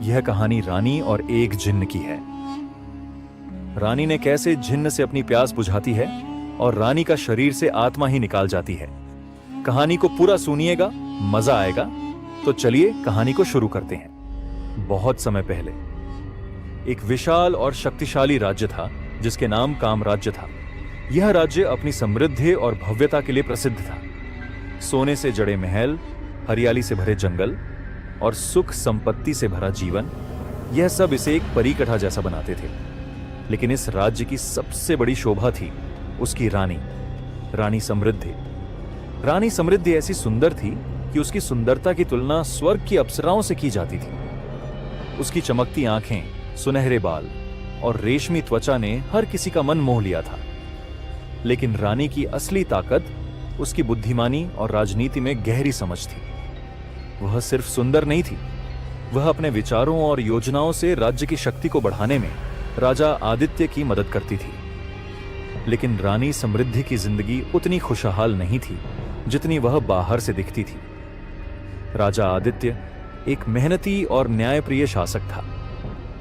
यह कहानी रानी और एक जिन्न की है। रानी ने कैसे जिन्न से अपनी प्यास बुझाती है और रानी का शरीर से आत्मा ही निकाल जाती है। कहानी को पूरा सुनिएगा, मजा आएगा। तो चलिए कहानी को शुरू करते हैं। बहुत समय पहले एक विशाल और शक्तिशाली राज्य था जिसके नाम कामराज्य था। यह राज्य अपनी समृद्धि और भव्यता के लिए प्रसिद्ध था। सोने से जड़े महल, हरियाली से भरे जंगल और सुख संपत्ति से भरा जीवन, यह सब इसे एक परीकथा जैसा बनाते थे। लेकिन इस राज्य की सबसे बड़ी शोभा थी उसकी रानी, रानी समृद्धि। रानी समृद्धि ऐसी सुंदर थी कि उसकी सुंदरता की तुलना स्वर्ग की अप्सराओं से की जाती थी। उसकी चमकती आंखें, सुनहरे बाल और रेशमी त्वचा ने हर किसी का मन मोह लिया था। लेकिन रानी की असली ताकत उसकी बुद्धिमानी और राजनीति में गहरी समझ थी। वह सिर्फ सुंदर नहीं थी, वह अपने विचारों और योजनाओं से राज्य की शक्ति को बढ़ाने में राजा आदित्य की मदद करती थी। लेकिन रानी समृद्धि की जिंदगी उतनी खुशहाल नहीं थी जितनी वह बाहर से दिखती थी। राजा आदित्य एक मेहनती और न्यायप्रिय शासक था,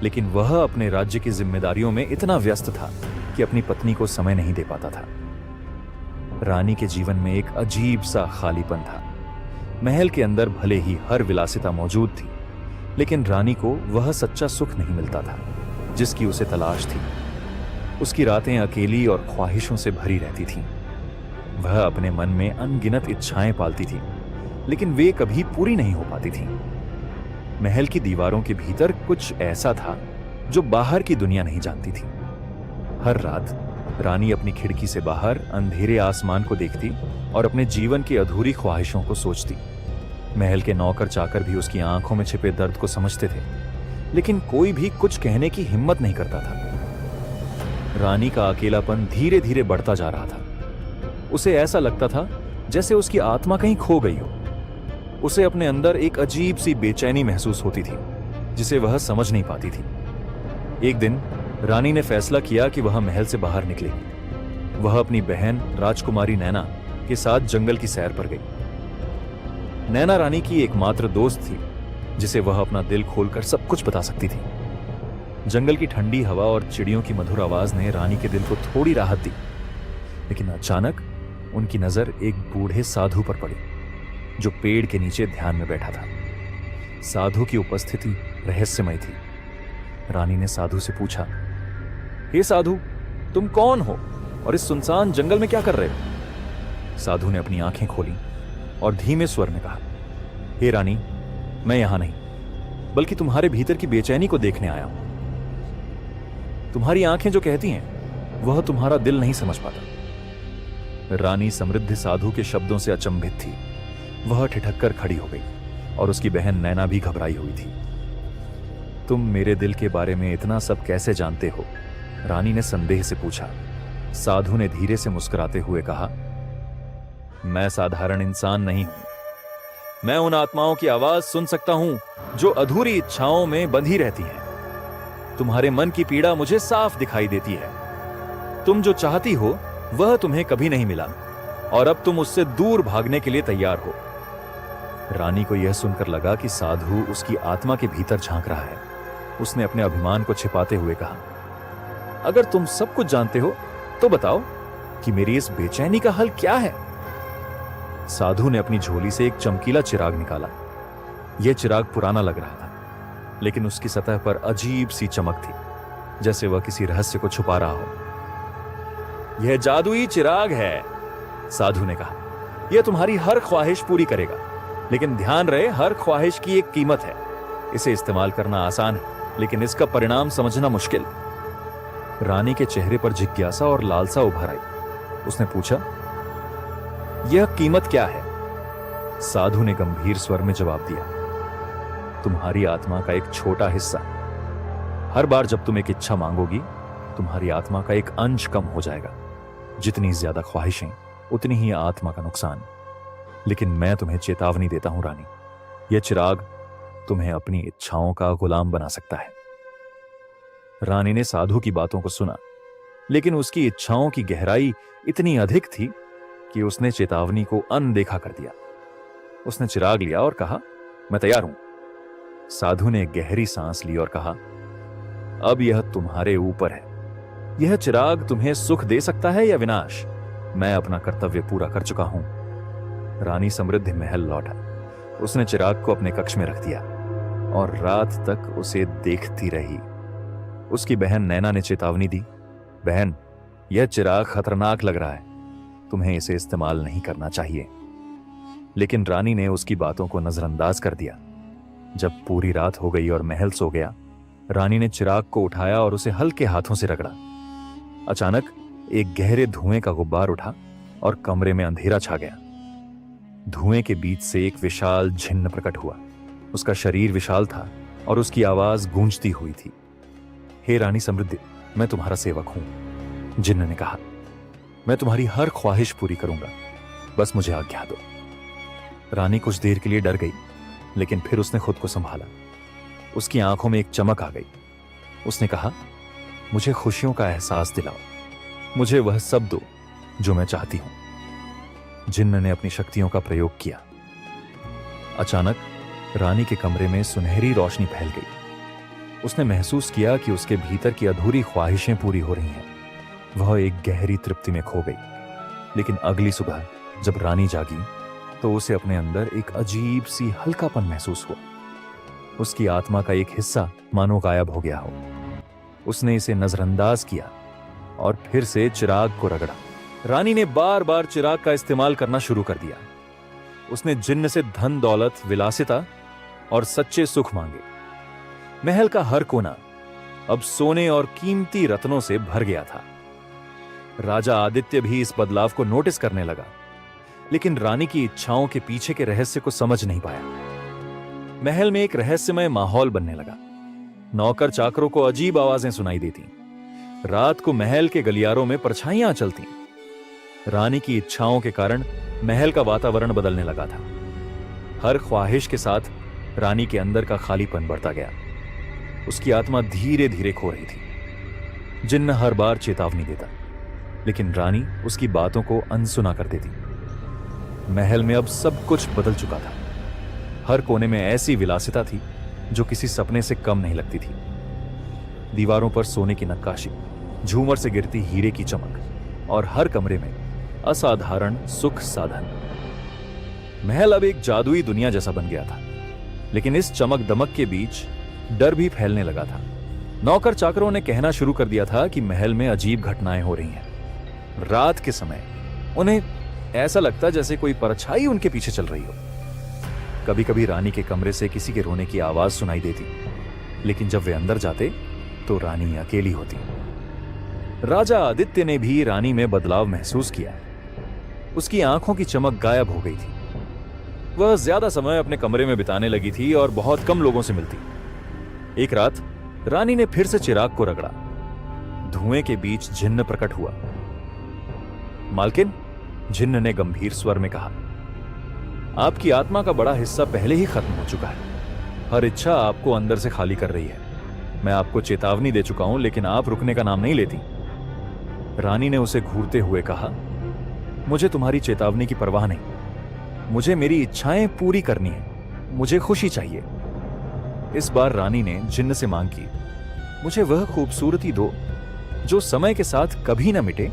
लेकिन वह अपने राज्य की जिम्मेदारियों में इतना व्यस्त था कि अपनी पत्नी को समय नहीं दे पाता था। रानी के जीवन में एक अजीब सा खालीपन था। महल के अंदर भले ही हर विलासिता मौजूद थी, लेकिन रानी को वह सच्चा सुख नहीं मिलता था जिसकी उसे तलाश थी। उसकी रातें अकेली और ख्वाहिशों से भरी रहती थीं। वह अपने मन में अनगिनत इच्छाएं पालती थी, लेकिन वे कभी पूरी नहीं हो पाती थीं। महल की दीवारों के भीतर कुछ ऐसा था जो बाहर की दुनिया नहीं जानती थी। हर रात रानी अपनी खिड़की से बाहर अंधेरे आसमान को देखती और अपने जीवन की अधूरी ख्वाहिशों को सोचती। महल के नौकर चाकर भी उसकी आंखों में छिपे दर्द को समझते थे, लेकिन कोई भी कुछ कहने की हिम्मत नहीं करता था। रानी का अकेलापन धीरे धीरे बढ़ता जा रहा था। उसे ऐसा लगता था जैसे उसकी आत्मा कहीं खो गई हो। उसे अपने अंदर एक अजीब सी बेचैनी महसूस होती थी जिसे वह समझ नहीं पाती थी। एक दिन रानी ने फैसला किया कि वह महल से बाहर निकलेगी। वह अपनी बहन राजकुमारी नैना के साथ जंगल की सैर पर गई। नैना रानी की एकमात्र दोस्त थी जिसे वह अपना दिल खोलकर सब कुछ बता सकती थी। जंगल की ठंडी हवा और चिड़ियों की मधुर आवाज ने रानी के दिल को थोड़ी राहत दी। लेकिन अचानक उनकी नजर एक बूढ़े साधु पर पड़ी जो पेड़ के नीचे ध्यान में बैठा था। साधु की उपस्थिति रहस्यमय थी। रानी ने साधु से पूछा, हे साधु, तुम कौन हो और इस सुनसान जंगल में क्या कर रहे हो? साधु ने अपनी आंखें खोली और धीमे स्वर में कहा, हे रानी, मैं यहां नहीं बल्कि तुम्हारे भीतर की बेचैनी को देखने आया हूं। तुम्हारी आंखें जो कहती हैं वह तुम्हारा दिल नहीं समझ पाता। रानी समृद्धि साधु के शब्दों से अचंभित थी। वह ठिठक कर खड़ी हो गई और उसकी बहन नैना भी घबराई हुई थी। तुम मेरे दिल के बारे में इतना सब कैसे जानते हो? रानी ने संदेह से पूछा। साधु ने धीरे से मुस्कुराते हुए कहा, मैं साधारण इंसान नहीं हूं। मैं उन आत्माओं की आवाज सुन सकता हूं जो अधूरी इच्छाओं में बंधी रहती हैं। तुम्हारे मन की पीड़ा मुझे साफ दिखाई देती है। तुम जो चाहती हो वह तुम्हें कभी नहीं मिला और अब तुम उससे दूर भागने के लिए तैयार हो। रानी को यह सुनकर लगा कि साधु उसकी आत्मा के भीतर झांक रहा है। उसने अपने अभिमान को छिपाते हुए कहा, अगर तुम सब कुछ जानते हो तो बताओ कि मेरी इस बेचैनी का हल क्या है? साधु ने अपनी झोली से एक चमकीला चिराग निकाला। यह चिराग पुराना लग रहा था, लेकिन उसकी सतह पर अजीब सी चमक थी, जैसे वह किसी रहस्य को छुपा रहा हो। यह जादुई चिराग है, साधु ने कहा। यह तुम्हारी हर ख्वाहिश पूरी करेगा, लेकिन ध्यान रहे, हर ख्वाहिश की एक कीमत है। इसे इस्तेमाल करना आसान है, लेकिन इसका परिणाम समझना मुश्किल। रानी के चेहरे पर जिज्ञासा और लालसा उभर आई। उसने पूछा, यह कीमत क्या है? साधु ने गंभीर स्वर में जवाब दिया, तुम्हारी आत्मा का एक छोटा हिस्सा। हर बार जब तुम एक इच्छा मांगोगी, तुम्हारी आत्मा का एक अंश कम हो जाएगा। जितनी ज्यादा ख्वाहिशें, उतनी ही आत्मा का नुकसान। लेकिन मैं तुम्हें चेतावनी देता हूं रानी, यह चिराग तुम्हें अपनी इच्छाओं का गुलाम बना सकता है। रानी ने साधु की बातों को सुना, लेकिन उसकी इच्छाओं की गहराई इतनी अधिक थी कि उसने चेतावनी को अनदेखा कर दिया। उसने चिराग लिया और कहा, मैं तैयार हूं। साधु ने गहरी सांस ली और कहा, अब यह तुम्हारे ऊपर है। यह चिराग तुम्हें सुख दे सकता है या विनाश। मैं अपना कर्तव्य पूरा कर चुका हूं। रानी समृद्धि महल लौटा। उसने चिराग को अपने कक्ष में रख दिया और रात तक उसे देखती रही। उसकी बहन नैना ने चेतावनी दी, बहन, यह चिराग खतरनाक लग रहा है, तुम्हें इसे इस्तेमाल नहीं करना चाहिए। लेकिन रानी ने उसकी बातों को नजरअंदाज कर दिया। जब पूरी रात हो गई और महल सो गया, रानी ने चिराग को उठाया और उसे हल्के हाथों से रगड़ा। अचानक एक गहरे धुएं का गुब्बार उठा और कमरे में अंधेरा छा गया। धुएं के बीच से एक विशाल जिन्न प्रकट हुआ। उसका शरीर विशाल था और उसकी आवाज गूंजती हुई थी। हे रानी समृद्धि, मैं तुम्हारा सेवक हूं। जिन्न ने कहा, मैं तुम्हारी हर ख्वाहिश पूरी करूंगा, बस मुझे आज्ञा दो। रानी कुछ देर के लिए डर गई, लेकिन फिर उसने खुद को संभाला। उसकी आंखों में एक चमक आ गई। उसने कहा, मुझे खुशियों का एहसास दिलाओ, मुझे वह सब दो जो मैं चाहती हूं। जिन्न ने अपनी शक्तियों का प्रयोग किया। अचानक रानी के कमरे में सुनहरी रोशनी फैल गई। उसने महसूस किया कि उसके भीतर की अधूरी ख्वाहिशें पूरी हो रही हैं। वह एक गहरी तृप्ति में खो गई। लेकिन अगली सुबह जब रानी जागी तो उसे अपने अंदर एक अजीब सी हल्कापन महसूस हुआ। उसकी आत्मा का एक हिस्सा मानो गायब हो गया हो। उसने इसे नजरअंदाज किया और फिर से चिराग को रगड़ा। रानी ने बार बार चिराग का इस्तेमाल करना शुरू कर दिया। उसने जिन्न से धन दौलत, विलासिता और सच्चे सुख मांगे। महल का हर कोना अब सोने और कीमती रत्नों से भर गया था। राजा आदित्य भी इस बदलाव को नोटिस करने लगा, लेकिन रानी की इच्छाओं के पीछे के रहस्य को समझ नहीं पाया। महल में एक रहस्यमय माहौल बनने लगा। नौकर चाकरों को अजीब आवाजें सुनाई देती। रात को महल के गलियारों में परछाइयां चलती। रानी की इच्छाओं के कारण महल का वातावरण बदलने लगा था। हर ख्वाहिश के साथ रानी के अंदर का खालीपन बढ़ता गया। उसकी आत्मा धीरे धीरे खो रही थी। जिन्न हर बार चेतावनी देता, लेकिन रानी उसकी बातों को अनसुना कर देती। महल में अब सब कुछ बदल चुका था। हर कोने में ऐसी विलासिता थी जो किसी सपने से कम नहीं लगती थी। दीवारों पर सोने की नक्काशी, झूमर से गिरती हीरे की चमक और हर कमरे में असाधारण सुख साधन। महल अब एक जादुई दुनिया जैसा बन गया था। लेकिन इस चमक दमक के बीच डर भी फैलने लगा था। नौकर चाकरों ने कहना शुरू कर दिया था कि महल में अजीब घटनाएं हो रही हैं। रात के समय उन्हें ऐसा लगता जैसे कोई परछाई उनके पीछे चल रही हो। कभी कभी रानी के कमरे से किसी के रोने की आवाज सुनाई देती, लेकिन जब वे अंदर जाते तो रानी अकेली होती। राजा आदित्य ने भी रानी में बदलाव महसूस किया। उसकी आंखों की चमक गायब हो गई थी। वह ज्यादा समय अपने कमरे में बिताने लगी थी और बहुत कम लोगों से मिलती। एक रात रानी ने फिर से चिराग को रगड़ा। धुएं के बीच जिन्न प्रकट हुआ। मालकिन, जिन्न ने गंभीर स्वर में कहा, आपकी आत्मा का बड़ा हिस्सा पहले ही खत्म हो चुका है। हर इच्छा आपको अंदर से खाली कर रही है। मैं आपको चेतावनी दे चुका हूं, लेकिन आप रुकने का नाम नहीं लेती। रानी ने उसे घूरते हुए कहा, मुझे तुम्हारी चेतावनी की परवाह नहीं। मुझे मेरी इच्छाएं पूरी करनी है। मुझे खुशी चाहिए। इस बार रानी ने जिन्न से मांग की, मुझे वह खूबसूरती दो जो समय के साथ कभी न मिटे।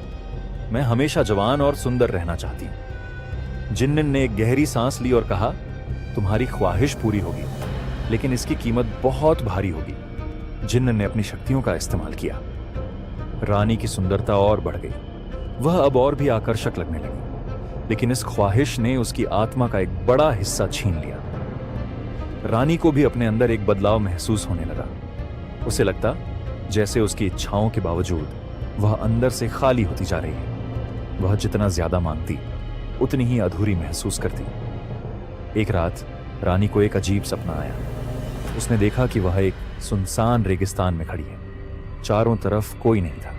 मैं हमेशा जवान और सुंदर रहना चाहती हूं। जिन्न ने एक गहरी सांस ली और कहा, तुम्हारी ख्वाहिश पूरी होगी, लेकिन इसकी कीमत बहुत भारी होगी। जिन्न ने अपनी शक्तियों का इस्तेमाल किया। रानी की सुंदरता और बढ़ गई। वह अब और भी आकर्षक लगने लगी, लेकिन इस ख्वाहिश ने उसकी आत्मा का एक बड़ा हिस्सा छीन लिया। रानी को भी अपने अंदर एक बदलाव महसूस होने लगा। उसे लगता जैसे उसकी इच्छाओं के बावजूद वह अंदर से खाली होती जा रही है। वह जितना ज्यादा मांगती, उतनी ही अधूरी महसूस करती। एक रात रानी को एक अजीब सपना आया। उसने देखा कि वह एक सुनसान रेगिस्तान में खड़ी है। चारों तरफ कोई नहीं था।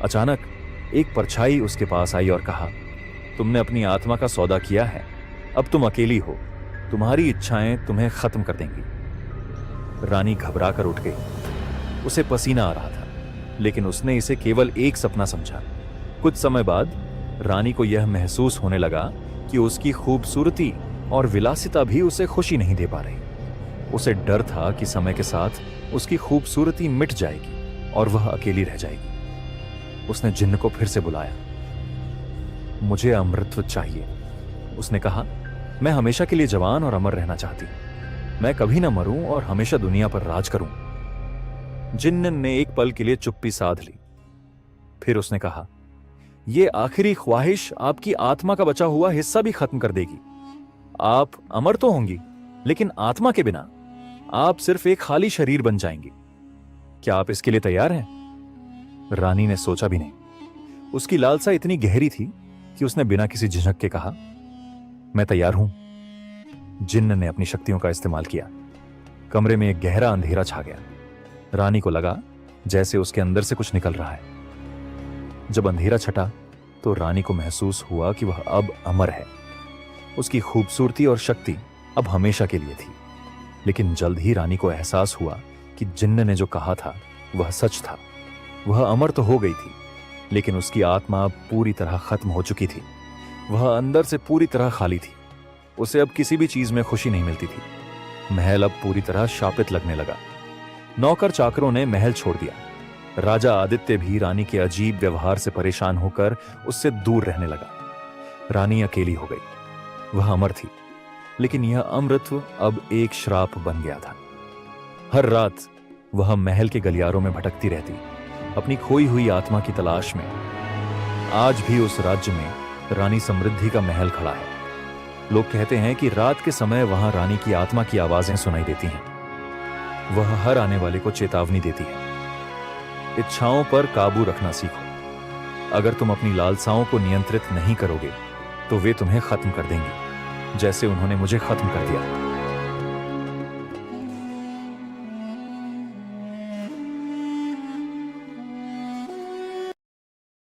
अचानक एक परछाई उसके पास आई और कहा, तुमने अपनी आत्मा का सौदा किया है। अब तुम अकेली हो। तुम्हारी इच्छाएं तुम्हें खत्म कर देंगी। रानी घबरा कर उठ गई। उसे पसीना आ रहा था, लेकिन उसने इसे केवल एक सपना समझा। कुछ समय बाद रानी को यह महसूस होने लगा कि उसकी खूबसूरती और विलासिता भी उसे खुशी नहीं दे पा रही। उसे डर था कि समय के साथ उसकी खूबसूरती मिट जाएगी और वह अकेली रह जाएगी। उसने जिन्न को फिर से बुलाया। मुझे अमृतत्व चाहिए, उसने कहा। मैं हमेशा के लिए जवान और अमर रहना चाहती हूं। मैं कभी ना मरूं और हमेशा दुनिया पर राज करूं। जिन्न ने एक पल के लिए चुप्पी साध ली। फिर उसने कहा, यह आखिरी ख्वाहिश आपकी आत्मा का बचा हुआ हिस्सा भी खत्म कर देगी। आप अमर तो होंगी, लेकिन आत्मा के बिना आप सिर्फ एक खाली शरीर बन जाएंगी। क्या आप इसके लिए तैयार हैं? रानी ने सोचा भी नहीं। उसकी लालसा इतनी गहरी थी कि उसने बिना किसी झिझक के कहा, मैं तैयार हूं। जिन्न ने अपनी शक्तियों का इस्तेमाल किया। कमरे में एक गहरा अंधेरा छा गया। रानी को लगा जैसे उसके अंदर से कुछ निकल रहा है। जब अंधेरा छटा तो रानी को महसूस हुआ कि वह अब अमर है। उसकी खूबसूरती और शक्ति अब हमेशा के लिए थी। लेकिन जल्द ही रानी को एहसास हुआ कि जिन्न ने जो कहा था वह सच था। वह अमर तो हो गई थी, लेकिन उसकी आत्मा अब पूरी तरह खत्म हो चुकी थी। वह अंदर से पूरी तरह खाली थी। उसे अब किसी भी चीज में खुशी नहीं मिलती थी। महल अब पूरी तरह शापित लगने लगा। नौकर चाकरों ने महल छोड़ दिया। राजा आदित्य भी रानी के अजीब व्यवहार से परेशान होकर उससे दूर रहने लगा। रानी अकेली हो गई। वह अमर थी, लेकिन यह अमृतत्व अब एक श्राप बन गया था। हर रात वह महल के गलियारों में भटकती रहती, अपनी खोई हुई आत्मा की तलाश में। आज भी उस राज्य में रानी समृद्धि का महल खड़ा है। लोग कहते हैं कि रात के समय वहां रानी की आत्मा की आवाजें सुनाई देती हैं। वह हर आने वाले को चेतावनी देती है, इच्छाओं पर काबू रखना सीखो। अगर तुम अपनी लालसाओं को नियंत्रित नहीं करोगे तो वे तुम्हें खत्म कर देंगी, जैसे उन्होंने मुझे खत्म कर दिया।